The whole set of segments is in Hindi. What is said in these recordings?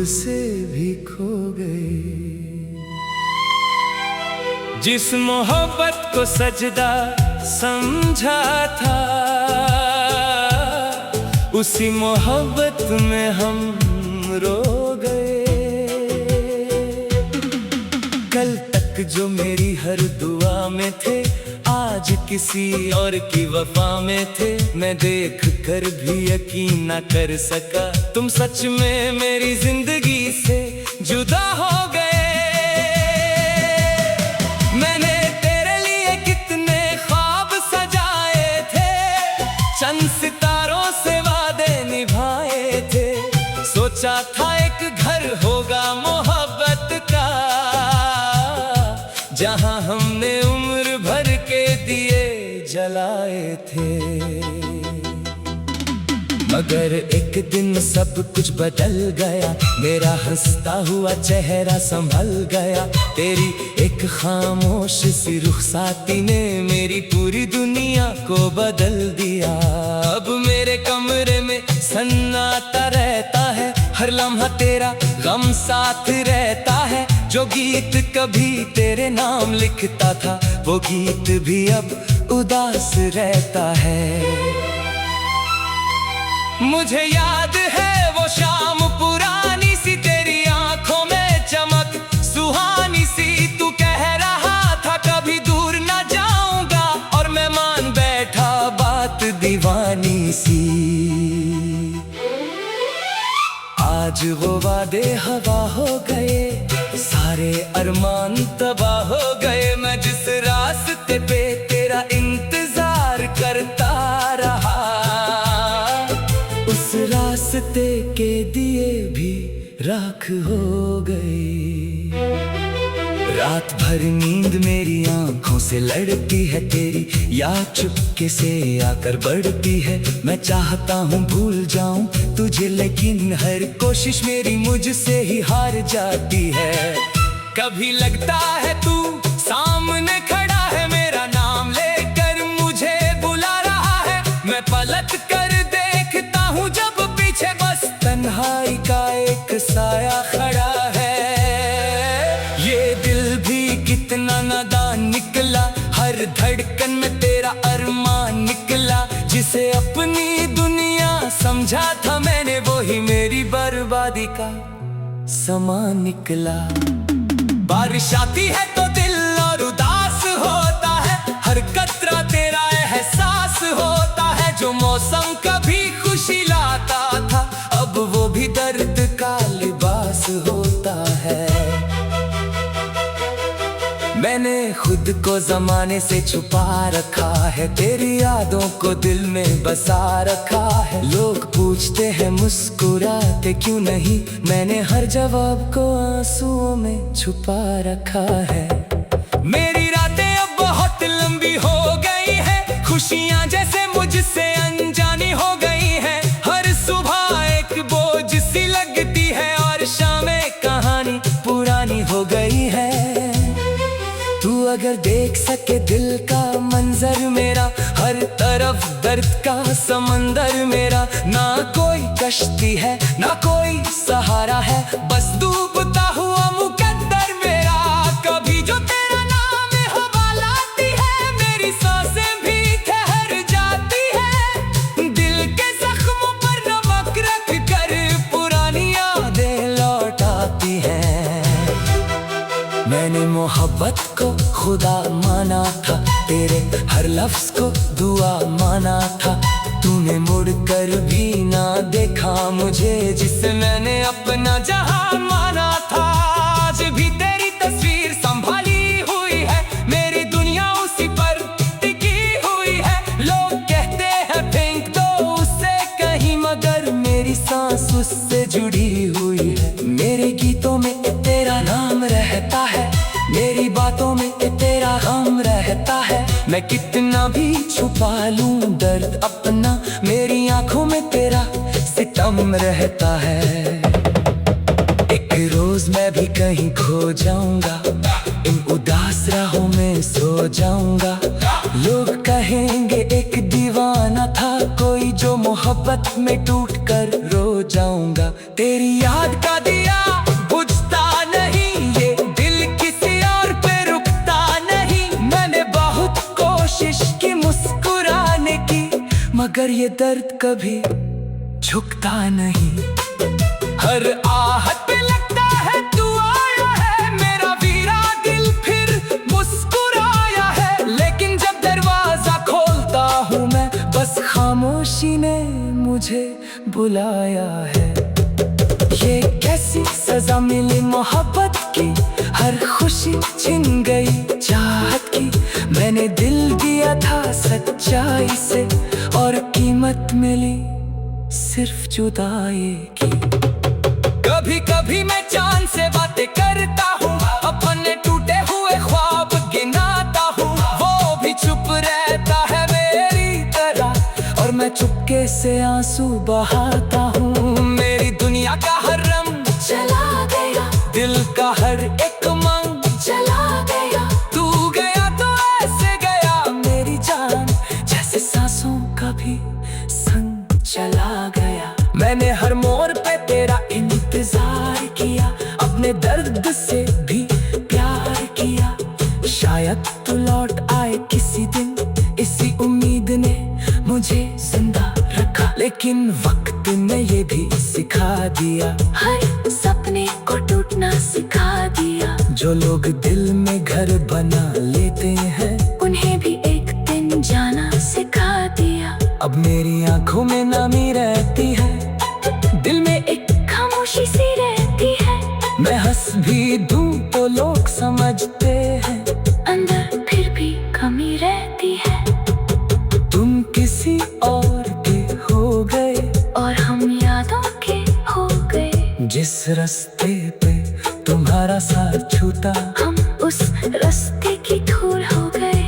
से भी खो गए। जिस मोहब्बत को सजदा समझा था, उसी मोहब्बत में हम रो गए। कल तक जो मेरी हर दुआ में थे, आज किसी और की वफा में थे। मैं देख कर भी यकीन न कर सका, तुम सच में मेरी जिंदगी से जुदा हो गए। मैंने तेरे लिए कितने ख्वाब सजाए थे, चंद सितारों से वादे निभाए थे। सोचा था एक घर होगा मोहब्बत का, जहां हमने उम्र भर के दिए जलाए थे। मगर एक दिन सब कुछ बदल गया, मेरा हंसता हुआ चेहरा संभल गया। तेरी एक खामोश सी रुखसाती ने मेरी पूरी दुनिया को बदल दिया। अब मेरे कमरे में सन्नाटा रहता है, हर लम्हा तेरा गम साथ रहता है। जो गीत कभी तेरे नाम लिखता था, वो गीत भी अब उदास रहता है। मुझे याद है वो शाम पुरानी सी, तेरी आंखों में चमक सुहानी सी। तू कह रहा था कभी दूर न जाऊंगा, और मैं मान बैठा बात दीवानी सी। आज वो वादे हवा हो गए, सारे अरमान तबाह हो गए। मैं जिस रास्ते पे तेरा इंतजार करता रहा, उस रास्ते के दिए भी राख हो गए। रात भर नींद मेरी आंखों से लड़ती है, तेरी याद चुपके से आकर बढ़ती है। मैं चाहता हूँ भूल जाऊं तुझे, लेकिन हर कोशिश मेरी मुझसे ही हार जाती है। कभी लगता है तू सामने खड़ा है, मेरा नाम लेकर मुझे बुला रहा है। मैं पलट कर देखता हूँ जब पीछे, बस तन्हाई का एक साया खड़ा है। ये दिल भी कितना नादान निकला, हर धड़कन में तेरा अरमान निकला। जिसे अपनी दुनिया समझा था मैंने, वो ही मेरी बर्बादी का सामान निकला। बारिश आती है तो दिल और उदास होता है, हर कतरा तेरा एहसास होता है। जो मौसम कभी खुशी लाता था, अब वो भी दर्द का लिबास होता है। मैंने खुद को जमाने से छुपा रखा है, तेरी यादों को दिल में बसा रखा है। लोग पूछते हैं मुस्कुराते क्यों नहीं, मैंने हर जवाब को आंसुओं में छुपा रखा है। मेरी रातें अब बहुत लंबी हो गई है, खुशियां जैसे मुझसे अनजानी हो गई है। हर सुबह एक बोझ सी लगती है, और शामें कहानी पुरानी हो गई है। तू अगर देख सके दिल का मंजर मेरा, हर तरफ दर्द का समंदर मेरा। ना कोई कश्ती है ना कोई सहारा है, बस डूबता हुआ मुकद्दर मेरा। कभी जो तेरा नाम हवा लाती है, मेरी सांसें भी ठहर जाती है। दिल के जख्मों पर नमक रख कर पुरानी यादें लौट आती हैं। मैंने मोहब्बत को खुदा माना था, तेरे हर लफ्ज को दुआ माना था। तूने मुड़ कर भी ना देखा मुझे, जिसे मैंने अपना जहां माना था। आज भी तेरी तस्वीर संभाली हुई है, मेरी दुनिया उसी पर टिकी हुई है। लोग कहते हैं फेंक दो उससे कहीं, मगर मेरी सांस उससे जुड़ी हुई है। मेरे गीतों में तेरा नाम रहता है, मेरी बातों में तेरा गम रहता है। मैं कितना भी छुपा लूं दर्द अपना, मेरी आंखों में तेरा सितम रहता है। एक रोज मैं भी कहीं खो जाऊंगा, इन उदास राहों में सो जाऊंगा। लोग कहेंगे एक दीवाना था कोई, जो मोहब्बत में टूट कर रो जाऊंगा। तेरी याद का दिया मगर ये दर्द कभी झुकता नहीं। हर आहट पे लगता है तू आया है, मेरा वीरा दिल फिर मुस्कुराया है। लेकिन जब दरवाजा खोलता हूँ मैं, बस खामोशी ने मुझे बुलाया है। ये कैसी सजा मिली मोहब्बत की, हर खुशी छिन गई चाहत की। मैंने दिल दिया था सच्चाई से, और कीमत मिली सिर्फ जुदाई की। कभी कभी मैं चांद से बातें करता हूँ, अपने टूटे हुए ख्वाब गिनाता हूँ। वो भी चुप रहता है मेरी तरह, और मैं चुपके से आंसू बहाता हूँ। मेरी दुनिया का हर रंग चला गया, दिल का हर एक उमंग चला गया। तू गया तो ऐसे गया मेरी जान, जैसे सांसों का भी संग चला गया। मैंने हर मोड़ पे तेरा इंतजार किया, अपने दर्द से भी प्यार किया। शायद तू लौट आए किसी दिन, इसी उम्मीद ने मुझे जिंदा रखा। लेकिन वक्त ने ये भी सिखा दिया, हर सपने को टूटना सिखा दिया। जो लोग दिल में घर बना लेते हैं, उन्हें भी एक दिन जाना सिखा दिया। अब मेरी आंखों में नमी रहती है, दिल में एक खामोशी सी रहती है। मैं हंस भी दूं तो लोग समझते हैं, अंदर फिर भी कमी रहती है। तुम किसी और के हो गए, और हम यादों के हो गए। जिस रास्ते पे तुम्हारा साथ छूटा, हम उस रास्ते की धूल हो गए।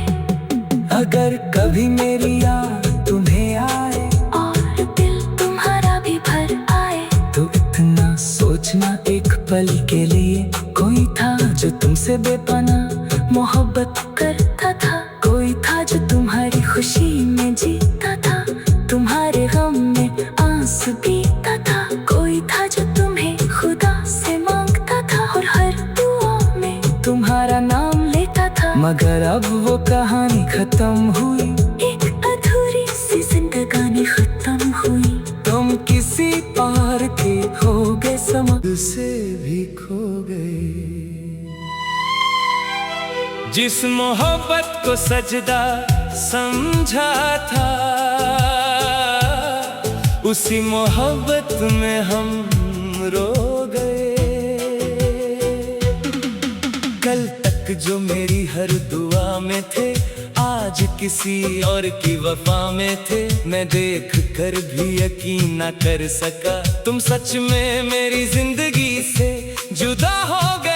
अगर कभी मेरी याद तुम्हें आए, और दिल तुम्हारा भी भर आए, तो इतना सोचना एक पल के लिए। कोई था जो तुमसे बेपनाह मोहब्बत करता था, कोई था जो तुम्हारी खुशी में जीता था, तुम्हारे गम में आंसू पीता था। कोई था जो तुम्हें खुदा से मांगता था, और हर दुआ में तुम्हारा नाम लेता था। मगर अब वो कहानी खत्म हुई, एक अधूरी सी जिंदगानी खत्म हुई। तुम किसी पार के हो गए, समझ से भी खो गए। जिस मोहब्बत को सजदा समझा था, उसी मोहब्बत में हम रो गए। कल तक जो मेरी हर दुआ में थे, आज किसी और की वफा में थे। मैं देख कर भी यकीन न कर सका, तुम सच में मेरी जिंदगी से जुदा हो गए।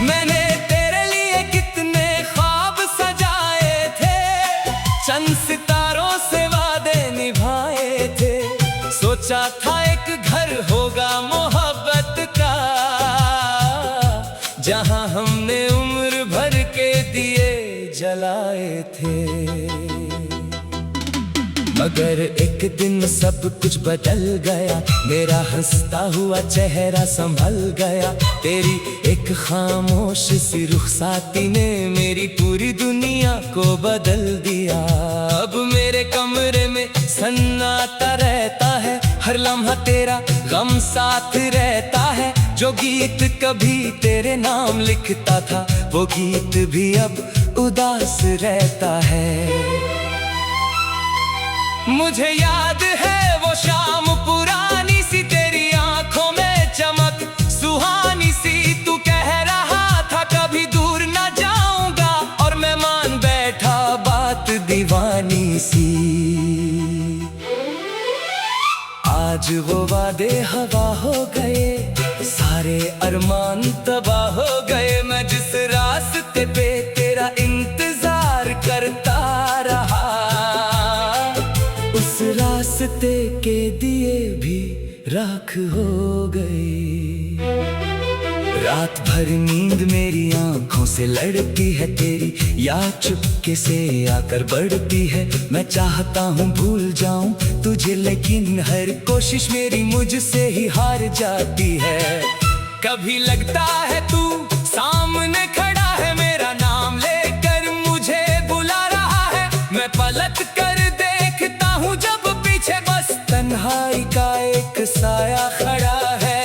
मैंने तेरे लिए कितने ख्वाब सजाए थे, चंद सितारों से वादे निभाए थे। सोचा था एक घर होगा मोहब्बत का, जहां हमने उम्र भर के दिए जलाए थे। मगर एक दिन सब कुछ बदल गया, मेरा हंसता हुआ चेहरा संभल गया। तेरी एक खामोश सी रुखसाती ने मेरी पूरी दुनिया को बदल दिया। अब मेरे कमरे में सन्नाटा रहता है, हर लम्हा तेरा गम साथ रहता है। जो गीत कभी तेरे नाम लिखता था, वो गीत भी अब उदास रहता है। मुझे याद है वो शाम पुरानी सी, तेरी आंखों में चमक सुहानी सी। तू कह रहा था कभी दूर न जाऊंगा, और मैं मान बैठा बात दीवानी सी। आज वो वादे हवा हो गए, सारे अरमान तबाह हो गए। मैं जिस रास्ते पे तेरा इंतजार करता रहा, उस रास्ते के दिए भी राख हो गए। रात भर नींद मेरी आंखों से लड़ती है, तेरी याद चुपके से आकर बढ़ती है। मैं चाहता हूँ भूल जाऊं तुझे, लेकिन हर कोशिश मेरी मुझसे ही हार जाती है। कभी लगता है तू सामने खड़ा है, मेरा नाम लेकर मुझे बुला रहा है। मैं पलट का एक साया खड़ा है।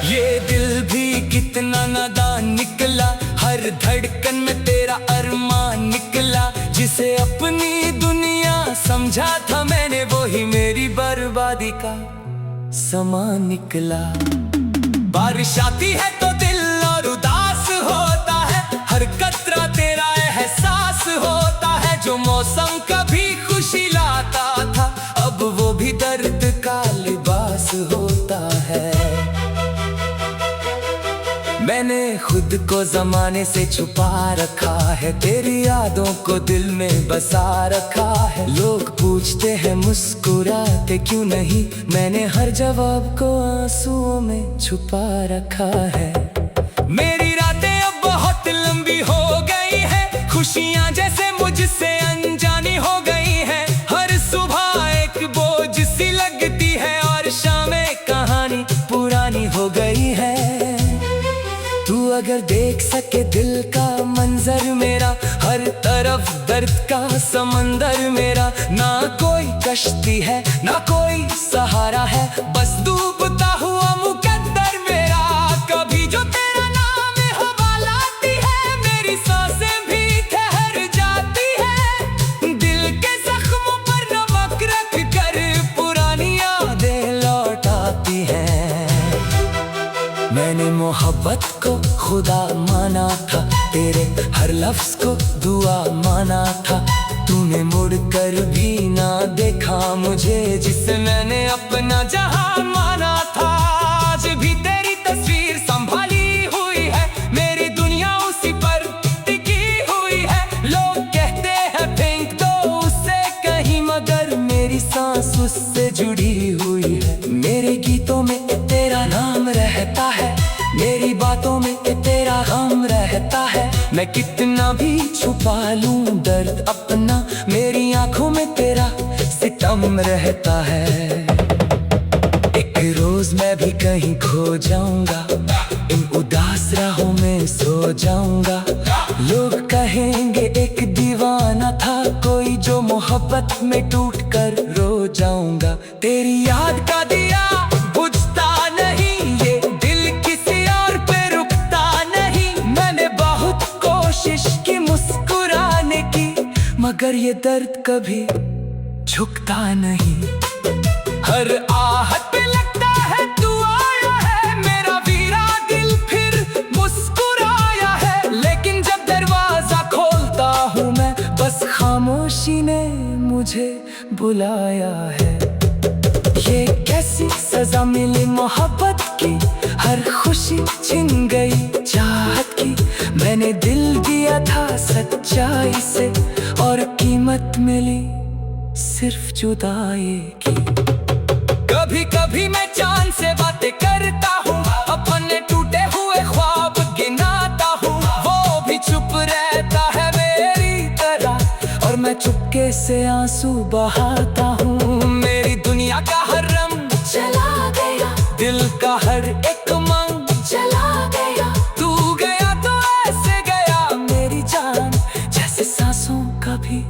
ये दिल भी कितना नादान निकला, हर धड़कन में तेरा अरमान निकला। जिसे अपनी दुनिया समझा था मैंने, वो ही मेरी बर्बादी का सामान निकला। बारिश आती है तो दिल और उदास होता है, हर कतरा तेरा एहसास होता है। जो मौसम कभी खुशी लाता था, अब वो भी दर्द का लिबास होता है। मैंने खुद को जमाने से छुपा रखा है, तेरी यादों को दिल में बसा रखा है। लोग पूछते हैं मुस्कुराते क्यों नहीं, मैंने हर जवाब को आंसुओं में छुपा रखा है। मेरी रातें अब बहुत लंबी हो गई है, खुशियां जैसे मुझसे अनजानी हो गई हैं। हर सुबह एक बोझ सी लगती है, और शामें कहानी पुरानी हो गई है। तू अगर देख सके दिल का मंजर मेरा, हर तरफ दर्द का समंदर मेरा। ना कोई कश्ती है ना कोई सहारा है, बस डूबता हुआ मुकद्दर मेरा। कभी जो तेरा नाम हवा लाती है, मेरी सांसें भी ठहर जाती है। दिल के जख्मों पर नमक रख कर पुरानी यादें लौट आती हैं। मैंने मोहब्बत को खुदा माना था, तेरे हर लफ्ज को दुआ माना था। तूने मुड़ कर भी ना देखा मुझे, जिसे मैंने अपना जहां माना था। आज भी तेरी तस्वीर संभाली हुई है, मेरी दुनिया उसी पर टिकी हुई है। लोग कहते हैं फेंक दो उससे कहीं, मगर मेरी सांस उससे जुड़ी हुई है। मेरे गीतों में तेरा नाम रहता है, मेरी बातों में तेरा गम रहता है। मैं कितना भी छुपा लूं दर्द अपना, मेरी आंखों में तेरा सितम रहता है। एक रोज मैं भी कहीं खो जाऊंगा, इन उदास राहों में सो जाऊंगा। लोग कहेंगे एक दीवाना था कोई, जो मोहब्बत में टूट कर रो जाऊंगा। तेरी याद का दिया बुझता नहीं, ये दिल किसी और पे रुकता नहीं। मैंने बहुत कोशिश की मुस्कुराने की, मगर ये दर्द कभी झुकता नहीं। हर आहट पे लगता है तू आया है, मेरा वीरा दिल फिर मुस्कुराया है। लेकिन जब दरवाजा खोलता हूँ मैं, बस खामोशी ने मुझे बुलाया है। ये कैसी सजा मिली मोहब्बत की, हर खुशी छिन गई चाहत की। मैंने दिल दिया था सच्चाई से, और कीमत मिली सिर्फ जुदाई की। कभी कभी मैं चांद से बातें करता हूँ, अपने टूटे हुए ख्वाब गिनाता हूँ। वो भी चुप रहता है मेरी तरह, और मैं चुपके से आंसू बहाता हूँ। मेरी दुनिया का हर रंग चला गया, दिल का हर एक उमंग चला गया। तू गया तो ऐसे गया मेरी जान, जैसे सांसों का भी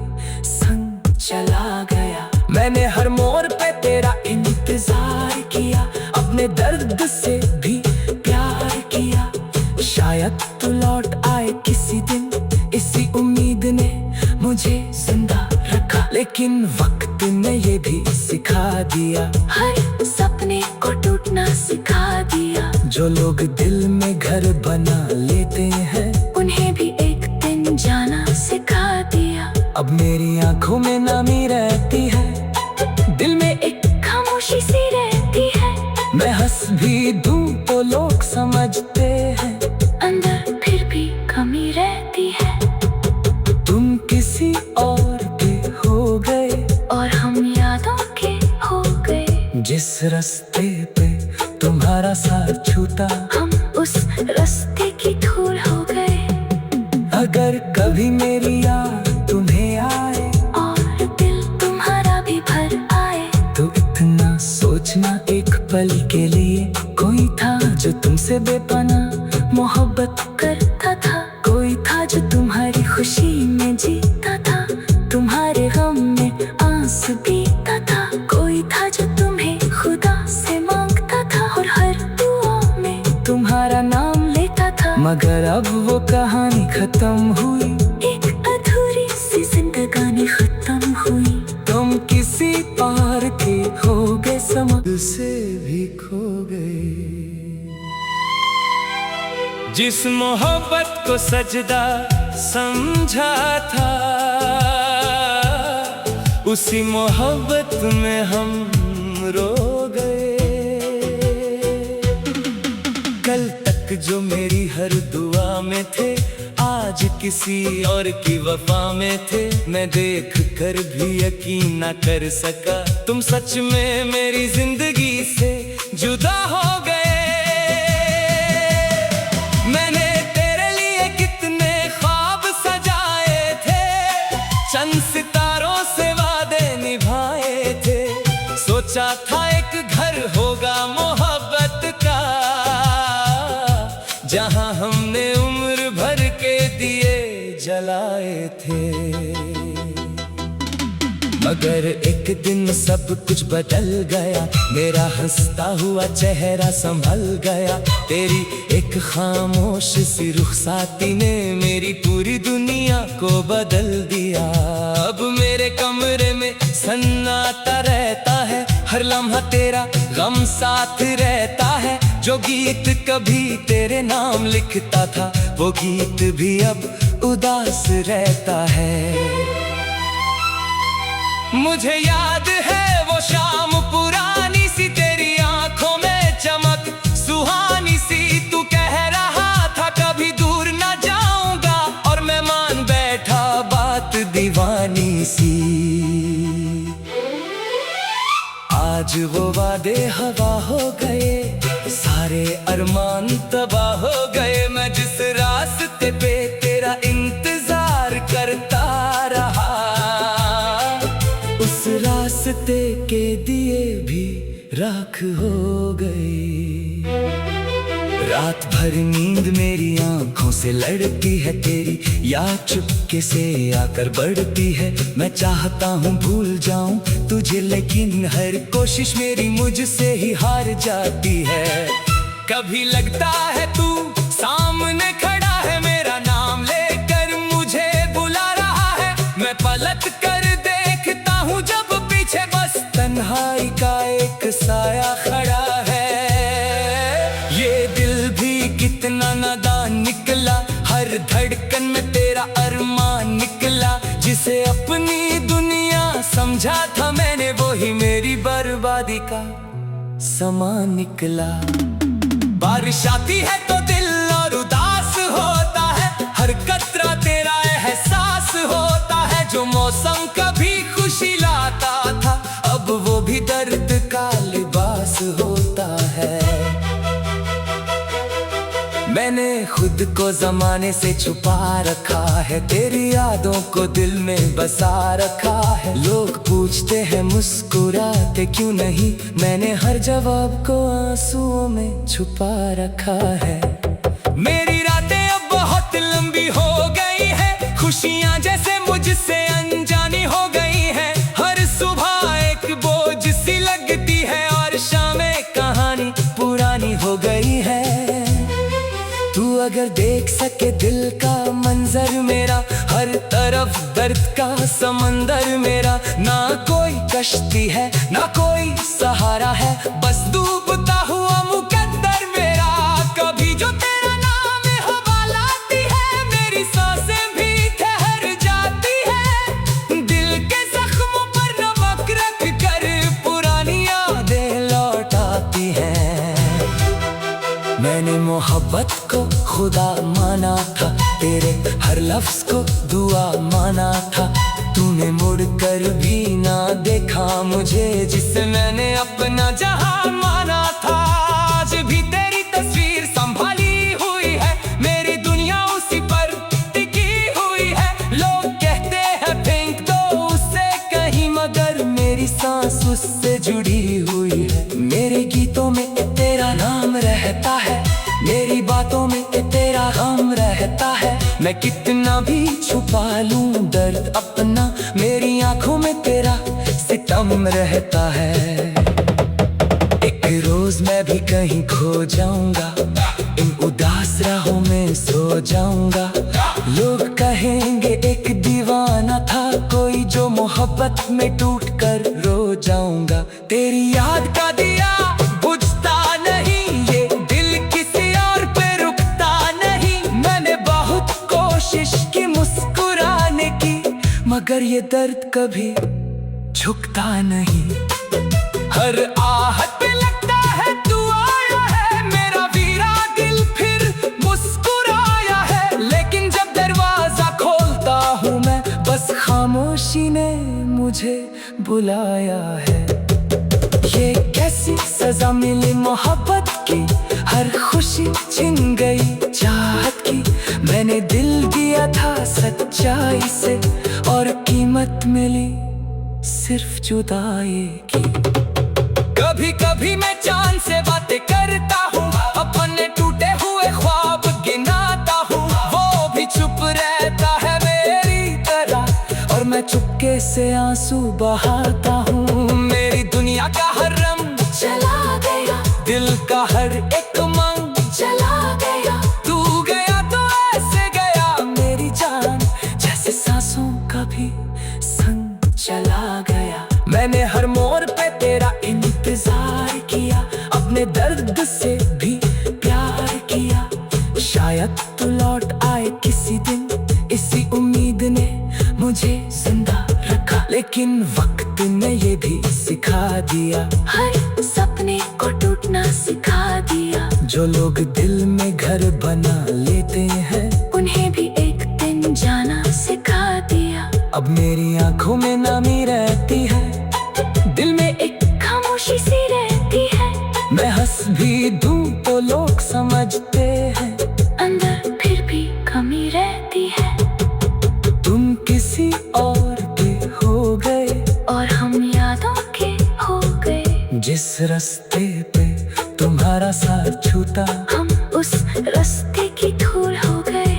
संग चला गया। मैंने हर मोड़ पे तेरा इंतजार किया, अपने दर्द से भी प्यार किया। शायद तू लौट आए किसी दिन, इसी उम्मीद ने मुझे जिंदा रखा। लेकिन वक्त ने ये भी सिखा दिया, हर सपने को टूटना सिखा दिया। जो लोग दिल में घर बना लेते हैं, उन्हें भी एक दिन जाना सिखा दिया। अब मेरी आंखों में नामी रहती है, दिल में एक खामोशी सी रहती है। मैं हंस भी दूं तो लोग समझते हैं, अंदर फिर भी कमी रहती है। तुम किसी और के हो गए, और हम यादों के हो गए। जिस रास्ते पे तुम्हारा साथ छूटा, हम उस रास्ते की धूल हो गए। अगर कभी मेरी याद तुम्हें आए, और दिल तुम्हारा भी भर आए, तो इतना सोचना एक पल के लिए। कोई था जो तुमसे बेपनाह मोहब्बत करता था। कोई था जो तुम्हारी खुशी में जीता था, तुम्हारे गम में आंसू पीता था। कोई था जो तुम्हें मगर अब वो कहानी खत्म हुई, एक अधूरी सी जिंदगानी खत्म हुई। तुम किसी पार के हो गए, समझ से भी खो गए। जिस मोहब्बत को सजदा समझा था, उसी मोहब्बत में हम रो गए। कल तक जो मेरी हर दुआ में थे, आज किसी और की वफा में थे। मैं देख कर भी यकीन न कर सका, तुम सच में मेरी जिंदगी से जुदा हो गए। मैंने तेरे लिए कितने ख्वाब सजाए थे, चंद सितारों से वादे निभाए थे। सोचा था एक घर होगा मोहब्बत का, जहां हमने उम्र भर के दिए जलाए थे। मगर एक दिन सब कुछ बदल गया, मेरा हंसता हुआ चेहरा संभल गया। तेरी एक खामोश सी रुखसाती ने मेरी पूरी दुनिया को बदल दिया। अब मेरे कमरे में सन्नाटा रहता है, हर लम्हा तेरा गम साथ रहता है। जो गीत कभी तेरे नाम लिखता था, वो गीत भी अब उदास रहता है। मुझे याद है वो शाम पुरानी सी, तेरी आंखों में चमक सुहानी सी। तू कह रहा था कभी दूर न जाऊंगा, और मैं मान बैठा बात दीवानी सी। आज वो वादे हवा हो गए, सारे अरमान तबाह हो गए। मैं जिस रास्ते पे तेरा इंतजार करता रहा, उस रास्ते के दिए भी राख हो गए। रात भर नींद मेरी आंखों से लड़ती है, तेरी याद चुपके से आकर बढ़ती है। मैं चाहता हूँ भूल जाऊं तुझे, लेकिन हर कोशिश मेरी मुझसे ही हार जाती है। कभी लगता है तू सामने खड़ा है, मेरा नाम लेकर मुझे बुला रहा है। मैं पलट कर देखता हूँ जब पीछे, बस तन्हाई का एक साया खड़ा है। ये दिल भी कितना नादान निकला, हर धड़कन में तेरा अरमान निकला। जिसे अपनी दुनिया समझा था मैंने, वो ही मेरी बर्बादी का सामान निकला। बारिश आती है तो दिल और उदास होता है, हर कतरा तेरा एहसास होता है। जो मौसम कभी खुशी लाता था, अब वो भी दर्द का लिबास होता है। मैंने खुद को जमाने से छुपा रखा है, तेरी यादों को दिल में बसा रखा है। लोग पूछते हैं मुस्कुराते क्यों नहीं, मैंने हर जवाब को आंसुओं में छुपा रखा है। मेरी रातें अब बहुत लंबी हो गई है, खुशियां जैसे मुझसे अनजानी हो गई है। हर सुबह एक बोझ सी लगती है, और शामें कहानी पुरानी हो गई है। तू अगर देख सके दिल का मंजर मेरा, हर तरफ दर्द का समंदर मेरा। ना कोई कश्ती है ना कोई सहारा है, बस डूबता हुआ मुकद्दर मेरा। कभी जो तेरा नाम हवा लाती है, मेरी सांसें भी ठहर जाती है। दिल के जख्मों पर नमक रख कर पुरानी यादें लौट आती हैं। मैंने मोहब्बत को खुदा माना था, तेरे हर लफ्ज को दुआ माना था। तूने मुड़कर भी ना देखा मुझे, जिसे मैंने अपना जहां माना था। आज भी तेरी तस्वीर संभाली हुई है, मेरी दुनिया उसी पर टिकी हुई है। लोग कहते हैं फेंक दो उससे कहीं, मगर मेरी सांस उससे जुड़ी हुई है। मेरे गीतों में तेरा नाम रहता है, मेरी बातों में तेरा गम रहता है। मैं कितना भी छुपा लूं दर्द अपना, मेरी आंखों में तेरा सितम रहता है। एक फिर रोज मैं भी कहीं खो जाऊंगा, इन उदास राहों में सो जाऊंगा। लोग कहेंगे एक दीवाना था कोई, जो मोहब्बत में टूट कर रो जाऊंगा। तेरी याद का दिया बुझता नहीं, ये दिल किसी और पे रुकता नहीं। मैंने बहुत कोशिश की मुस्कुराने की, मगर ये दर्द कभी झुकता नहीं। हर आहट पे लगता है तू आया है, मेरा वीरा दिल फिर मुस्कुराया है। लेकिन जब दरवाजा खोलता हूँ मैं, बस खामोशी ने मुझे बुलाया है। ये कैसी सजा मिली मोहब्बत की, हर खुशी छिन गई चाहत की। मैंने दिल दिया था सच्चाई से, और कीमत मिली सिर्फ जुदाई की। कभी कभी मैं चांद से बातें करता हूँ, अपने टूटे हुए ख्वाब गिनाता हूँ। वो भी चुप रहता है मेरी तरह, और मैं चुपके से आंसू बहाता हूँ। मेरी दुनिया का हर रंग चला गया, दिल का हर एक उमंग चला गया। तू गया तो ऐसे गया मेरी जान, जैसे सांसों का भी संग चला गया। मैंने हर मोड़ पे तेरा इंतजार किया, अपने दर्द से भी प्यार किया। शायद तू लौट आए किसी दिन, इसी उम्मीद ने मुझे जिंदा रखा। लेकिन वक्त ने ये भी सिखा दिया, हर सपने को टूटना सिखा दिया। जो लोग दिल में घर बना लेते हैं, उन्हें भी एक दिन जाना सिखा दिया। अब मेरी आंखों में नामी रहती है, दिल में एक खामोशी सी रहती है। मैं हंस भी दूं तो लोग समझते हैं, अंदर फिर भी कमी रहती है। तुम किसी और के हो गए, और हम यादों के हो गए। जिस रास्ते पे तुम्हारा साथ छूटा, हम उस रास्ते की धूल हो गए।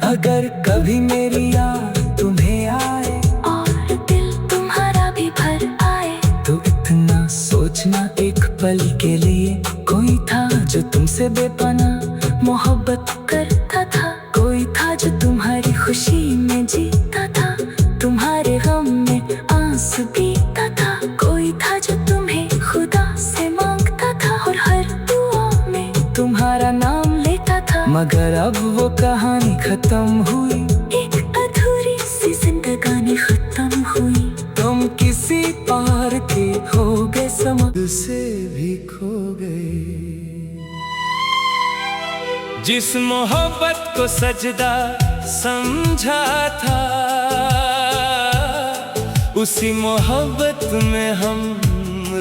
अगर कभी मेरी याद तुम्हें आए, और दिल तुम्हारा भी भर आए, तो इतना सोचना एक पल के लिए। कोई था जो तुमसे बेपनाह मोहब्बत करता था। कोई था जो तुम्हारी खुशी में जीता था, तुम्हारे गम में आंसू पीता था। कोई था जो तुम्हें खुदा से मांगता था, और हर दुआ में तुम्हारा नाम लेता था। मगर अब वो कहानी खत्म हुई, एक अधूरी सी जिंदगानी खत्म हुई। तुम किसी पार के हो गए, समुद्र से भी खो गए। जिस मोहब्बत को सजदा समझा था, उसी मोहब्बत में हम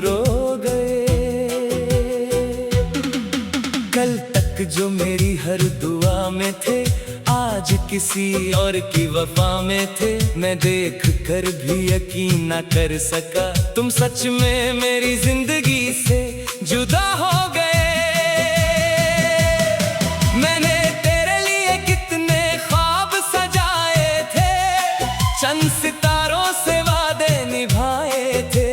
रो गए। कल तक जो मेरी हर दुआ में थे, आज किसी और की वफा में थे। मैं देख कर भी यकीन न कर सका, तुम सच में मेरी जिंदगी से जुदा हो गए। मैंने तेरे लिए कितने ख्वाब सजाए थे, चंद सितारों से वादे निभाए थे।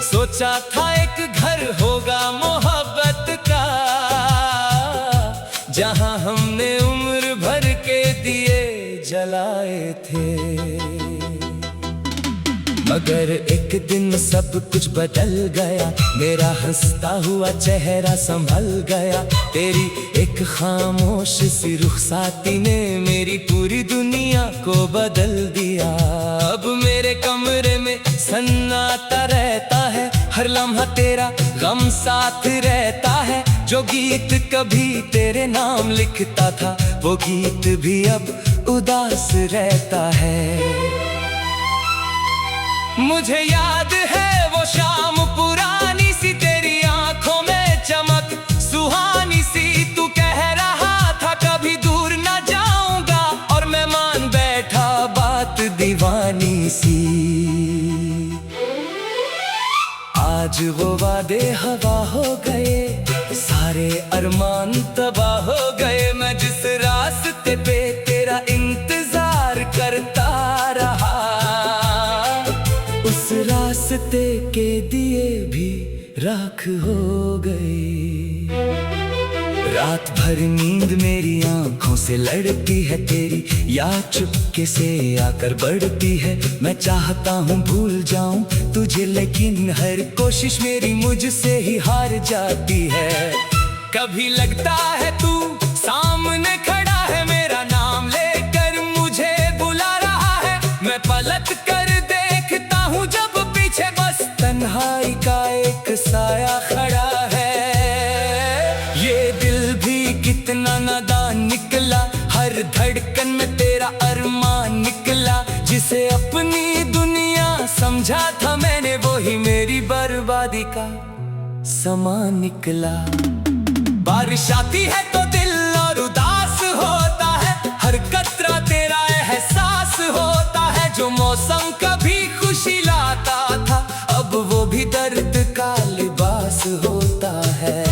सोचा था एक घर होगा मोहब्बत का, जहां हमने उम्र भर के दिए जलाए थे। मगर एक दिन सब कुछ बदल गया, मेरा हंसता हुआ चेहरा संभल गया। तेरी एक खामोश सी रुखसाती ने मेरी पूरी दुनिया को बदल दिया। अब मेरे कमरे में सन्नाटा रहता है, हर लम्हा तेरा गम साथ रहता है। जो गीत कभी तेरे नाम लिखता था, वो गीत भी अब उदास रहता है। मुझे याद है वो शाम पुरानी सी, तेरी आंखों में चमक सुहानी सी। तू कह रहा था कभी दूर न जाऊंगा, और मैं मान बैठा बात दीवानी सी। आज वो वादे हवा हो गए, सारे अरमान तबाह हो गए। मैं जिस रास्ते पे तेरा इंतजार करता रहा, उस रास्ते के दिए भी राख हो गई। रात भर नींद मेरी आंखों से लड़ती है तेरी याद चुपके से आकर बढ़ती है। मैं चाहता हूँ भूल जाऊं तुझे लेकिन हर कोशिश मेरी मुझसे ही हार जाती है। कभी लगता है तू सामने खड़ा है, मेरा नाम लेकर मुझे बुला रहा है। मैं पलट कर देखता हूँ जब पीछे बस तन्हाई का एक साया खड़ा है। ये दिल भी कितना नादान निकला, हर धड़कन में तेरा अरमान निकला। जिसे अपनी दुनिया समझा था मैंने, वो ही मेरी बर्बादी का सामान निकला। बारिश आती है तो दिल और उदास होता है, हर कतरा तेरा एहसास होता है। जो मौसम कभी खुशी लाता था, अब वो भी दर्द का लिबास होता है।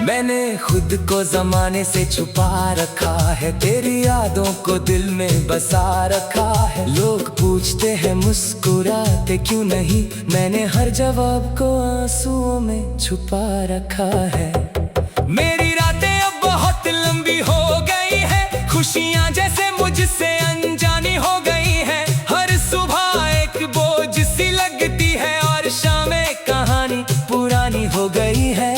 मैंने खुद को जमाने से छुपा रखा है, तेरी यादों को दिल में बसा रखा है। लोग पूछते हैं मुस्कुराते क्यों नहीं, मैंने हर जवाब को आंसुओं में छुपा रखा है। मेरी रातें अब बहुत लंबी हो गई है, खुशियां जैसे मुझसे अनजानी हो गई है। हर सुबह एक बोझ सी लगती है और शामें कहानी पुरानी हो गई है।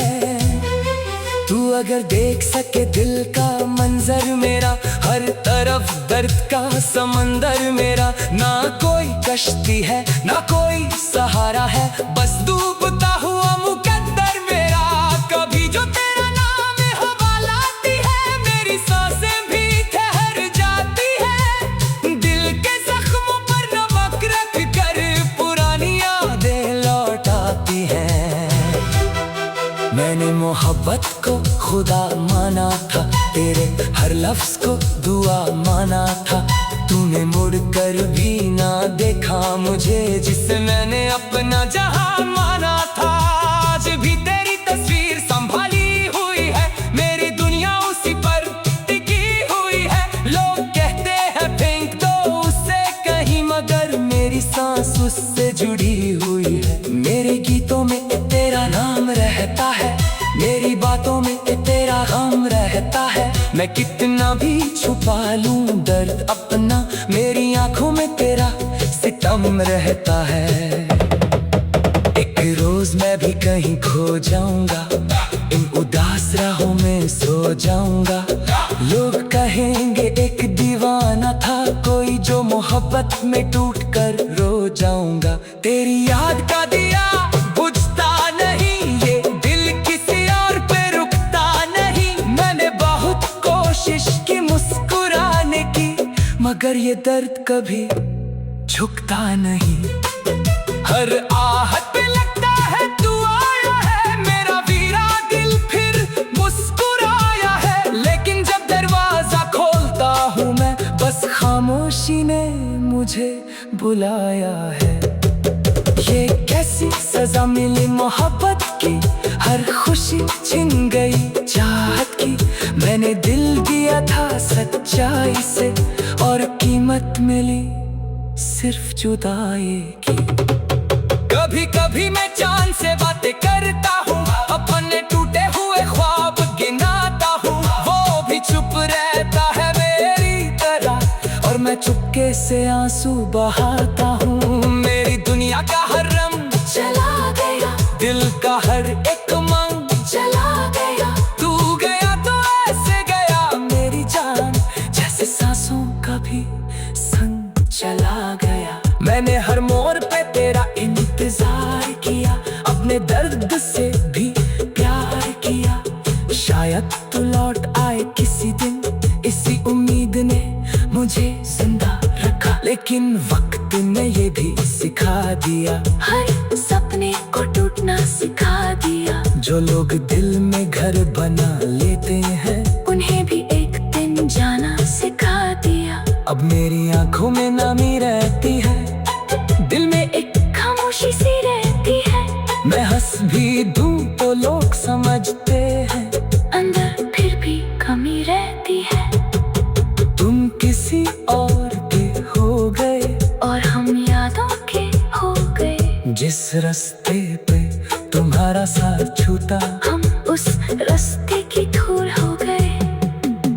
तू अगर देख सके दिल का मंजर मेरा, हर तरफ दर्द का समंदर मेरा। ना कोई कश्ती है ना कोई सहारा है, बस डूबता हुआ मुकद्दर मेरा। कभी जो तेरा नाम हवा लाती है, मेरी सांसें भी ठहर जाती है। दिल के जख्मों पर नमक रख कर पुरानी यादें लौट आती हैं। मैंने मोहब्बत को खुदा माना था, तेरे हर लफ्ज को दुआ माना था। तूने मुड़कर भी ना देखा मुझे, जिसे मैंने अपना जहां माना था। आज भी तेरी तस्वीर संभाली हुई है, मेरी दुनिया उसी पर टिकी हुई है। लोग कहते हैं फेंक दो उससे कहीं, मगर मेरी सांस उससे जुड़ी हुई है। मेरे गीतों में तेरा नाम रहता है, मेरी बातों में तेरा गम रहता है। मैं कितना भी छुपा लूं दर्द अपना, मेरी आंखों में तेरा सितम रहता है। एक रोज मैं भी कहीं खो जाऊंगा, इन उदास राहों में सो जाऊंगा। लोग कहेंगे एक दीवाना था कोई, जो मोहब्बत में टूट कर रो जाऊंगा। तेरी याद का दिया बुझता नहीं, ये दिल किसी और पे रुकता नहीं। मैंने बहुत कोशिश की मुस्कुराने की, मगर ये दर्द कभी झुकता नहीं। हर आहट पे लगता है तू आया है, मेरा वीरा दिल फिर मुस्कुराया है। लेकिन जब दरवाजा खोलता हूँ मैं, बस खामोशी ने मुझे बुलाया है। ये कैसी सजा मिली मोहब्बत की, हर खुशी छिन गई चाहत की। मैंने दिल दिया था सच्चाई से, और कीमत मिली सिर्फ जुदाई की। कभी कभी मैं चांद से बातें करता हूँ, अपने टूटे हुए ख्वाब गिनाता हूँ। वो भी चुप रहता है मेरी तरह, और मैं चुपके से आंसू बहाता हूँ। मेरी दुनिया का हर रंग चला गया, दिल का हर एक मंग चला गया। तू गया तो ऐसे गया मेरी जान, जैसे सांसों का भी संग चला गया। मैंने हर मोड़ पे तेरा इंतजार किया, अपने दर्द से भी प्यार किया। शायद तू लौट आए किसी दिन, इसी उम्मीद ने मुझे जिंदा रखा। लेकिन वक्त ने ये भी सिखा दिया, हर सपने को टूटना सिखा दिया। जो लोग दिल में घर बना लेते हैं, उन्हें भी एक दिन जाना सिखा दिया। अब मेरी आंखों में नामी रहती है, दिल में एक खामोशी सी रहती है। मैं हंस भी दूं तो लोग समझते हैं, अंदर फिर भी कमी रहती है। तुम किसी और के हो गए, और हम यादों के हो गए। जिस रास्ते पे तुम्हारा साथ छूटा, हम उस रास्ते की धूल हो गए।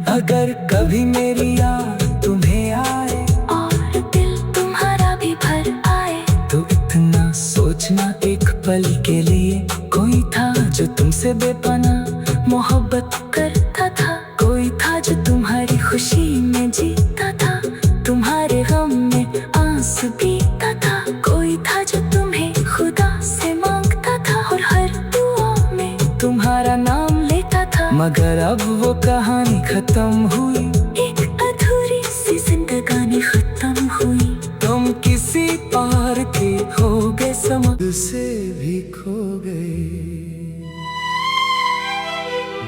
अगर कभी मेरी याद तुम्हें आए और दिल तुम्हारा भी भर आए, तो इतना सोचना एक पल के लिए, कोई था जो तुमसे बेपनाह मोहब्बत करता था। कोई था जो तुम्हारी खुशी में जीता था, तुम्हारे गम में आंसू पीता था। कोई था जो तुम्हें खुदा से मांगता था और हर दुआ में तुम्हारा नाम लेता था। मगर अब वो कहानी खत्म हुई, एक अधूरी सी जिंदगानी खत्म हुई। तुम किसी पार के हो गए, समझ से भी खो गए।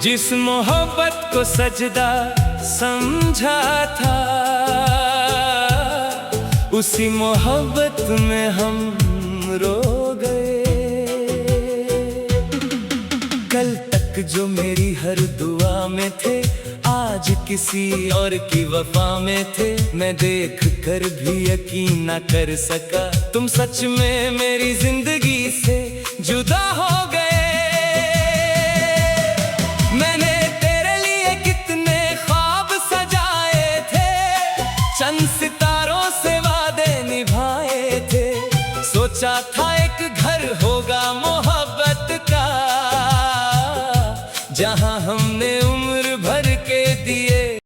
जिस मोहब्बत को सजदा समझा था, उसी मोहब्बत में हम रो गए। कल तक जो मेरी हर दुआ में थे, आज किसी और की वफा में थे। मैं देख कर भी यकीन न कर सका, तुम सच में मेरी जिंदगी से जुदा हो गए। मैंने तेरे लिए कितने ख्वाब सजाए थे, चंद सितारों से वादे निभाए थे। सोचा था एक घर हो